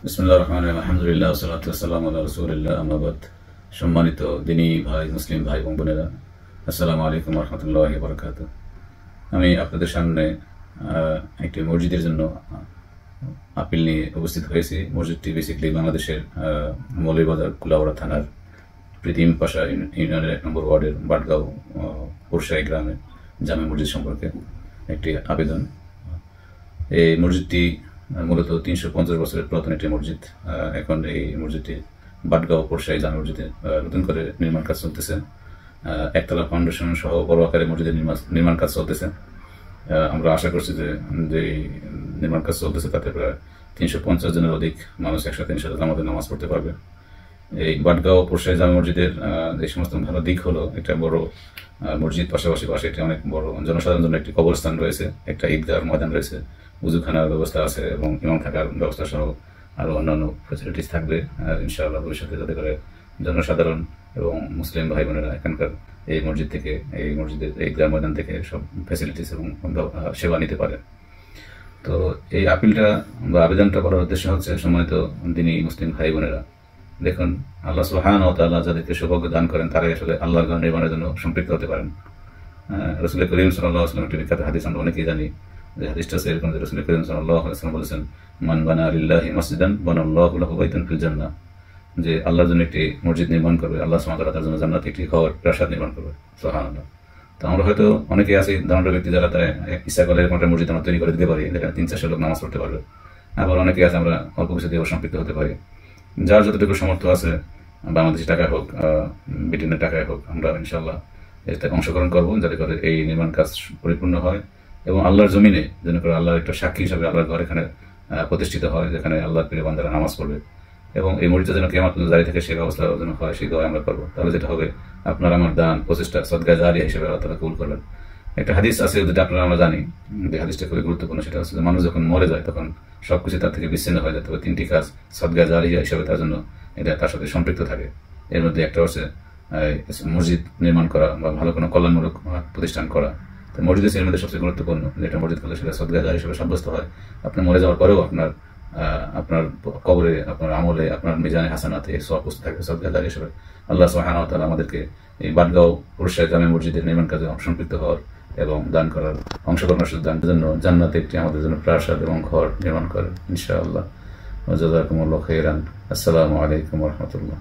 বিসমিল্লাহির রহমানির রহিম। আলহামদুলিল্লাহ ওয়াসসালাতু ওয়াসসালামু আলা রাসূলিল্লাহ, আম্মা বাদ। সম্মানিত দিনী ভাই, মুসলিম ভাই এবং বোনেরা, আসসালামু আলাইকুম ওয়া রাহমাতুল্লাহি ওয়া বারাকাতুহু। আমি আপনাদের সামনে একটি মসজিদের জন্য আপিল নিয়ে উপস্থিত হয়েছি। মসজিদটি বেসিক্যালি বাংলাদেশের মৌলভীবাজার কুলাউড়া থানার প্রীতিম পাশা ইউনিয়নের 1 নম্বর ওয়ার্ডের বাটগাঁও পোরশাই গ্রামে জামে মসজিদ সম্পর্কে একটি আবেদন। এই মসজিদটি মূলত 350 বছরের পুরাতন একটি মসজিদ। এখন এই মসজিদটি বাটগাঁও পোরশাই জামে মসজিদে নতুন করে নির্মাণ কাজ চলতেছে। একতলা ফাউন্ডেশন সহ বড় আকারে মসজিদের নির্মাণ কাজ চলতেছে। আমরা আশা করছি যে এই নির্মাণ কাজ চলতেছে তাতে প্রায় 350 জনের অধিক মানুষ একসাথে ইনশাআল্লাহ আমাদের নামাজ পড়তে পারবে। এই বাটগাঁও পোরশাই জামে মসজিদের এই সমস্ত ভালো দিক হলো, একটা বড় মসজিদ, পাশাপাশি পাশে একটি অনেক বড় জনসাধারণের জন্য একটি কবরস্থান রয়েছে, একটা ঈদগাহ ময়দান রয়েছে, উজুখানার ব্যবস্থা আছে এবং ইমাম থাকার ব্যবস্থা সহ আরও অন্যান্য ফ্যাসিলিটিস থাকবে। আর ইনশাআল্লাহ ভবিষ্যতে যাতে করে জনসাধারণ এবং মুসলিম ভাই বোনেরা এখানকার এই মসজিদ থেকে, এই মসজিদের ঈদগাহ ময়দান থেকে সব ফ্যাসিলিটিস এবং সেবা নিতে পারে। তো এই আপিলটা বা আবেদনটা করার উদ্দেশ্য হচ্ছে, সম্মানিত দিনী মুসলিম ভাই বোনেরা, দেখুন, আল্লাহ সুবহানাহু ওয়া তাআলা যাদেরকে সৌভাগ্য দান করেন তারাই আসলে আল্লাহর ঘর নির্মাণের জন্য সম্পৃক্ত হতে পারেন। রাসূল করিম সাল্লাল্লাহু আলাইহি ওয়াসাল্লাম একটি বিখ্যাত হাদিস আমরা অনেকেই জানি, যে হাদিসটা আছে এরকম যে রাসূল করিম সাল্লাল্লাহু আলাইহি ওয়াসাল্লাম বলেছেন, মান বানা লিল্লাহি মাসজিদান বানাল্লাহু লাহু বাইতান ফিল জান্নাহ, যে আল্লাহর জন্য একটি মসজিদ নির্মাণ করবে, আল্লাহ সুবহানাহু ওয়া তাআলা তার জন্য জান্নাতে একটি ঘর প্রাসাদ নির্মাণ করবে। সুবহানাল্লাহ। তো আমরা হয়তো অনেকেই আছি ধনাঢ্য ব্যক্তি যারা তাই ইচ্ছা করলে এরকম একটা মসজিদ আমরা তৈরি করে দিতে পারি, যেখানে 300-400 লোক নামাজ পড়তে পারবে। আবার অনেকে আছে আমরা অল্প কিছু দিয়ে সম্পৃক্ত হতে পারি। যার যতটুকু সামর্থ্য আছে, বাংলাদেশি টাকায় হোক, ব্রিটেনের টাকায় হোক, আমরা ইনশাআল্লাহ এতে অংশগ্রহণ করবো, যাতে করে এই নির্মাণ কাজ পরিপূর্ণ হয় এবং আল্লাহর জমিনে যেন করে আল্লাহর একটা সাক্ষী হিসাবে আল্লাহর ঘর এখানে প্রতিষ্ঠিত হয়, যেখানে আল্লাহর প্রিয় বান্দারা নামাজ পড়বে এবং এই মসজিদে যেন কিয়ামত পর্যন্ত জারি থাকে সেই ব্যবস্থা যেন হয়, সেই দোয়া আমরা করবো। তাহলে যেটা হবে, আপনার আমার দান প্রচেষ্টা সদকা জারিয়া হিসেবে আল্লাহ তাআলা কবুল করবেন। একটা হাদিস আছে যেটা আপনারা আমরা জানি, যে হাদিসটা খুবই গুরুত্বপূর্ণ। সেটা হচ্ছে যে মানুষ যখন মরে যায় তখন সবকিছু তার থেকে বিচ্ছিন্ন হয়ে যায়, তবে 3টি কাজ সদকা জারিয়া হিসেবে তার জন্য এটা তার সাথে সম্পৃক্ত থাকে। এর মধ্যে একটা হচ্ছে মসজিদ নির্মাণ করা বা ভালো কোনো কল্যাণমূলক প্রতিষ্ঠান করা। তো মসজিদ এর মধ্যে সবচেয়ে গুরুত্বপূর্ণ, যেটা মসজিদ করলে সেটা সদকা জারিয়া হিসেবে সাব্যস্ত হয়। আপনি মরে যাওয়ার পরেও আপনার কবরে, আপনার আমলে, আপনার মিজানে হাসানাতে সওয়াব উপস্থিত থাকবে সদকা জারিয়া হিসেবে। আল্লাহ সুবহানাহু ওয়া তাআলা আমাদেরকে এই বাটগাঁও পোরশাই জামে মসজিদের নির্মাণ কাজে সম্পৃক্ত হওয়ার এবং দান করার, অংশগ্রহণের দানের জন্য জান্নাতে একটি আমাদের জন্য প্রাসাদ এবং ঘর নির্মাণ করেন ইনশাআল্লাহ। ওয়া জাযাকুমুল্লাহু খাইরান। আসসালামু আলাইকুম ওয়া রাহমাতুল্লাহ।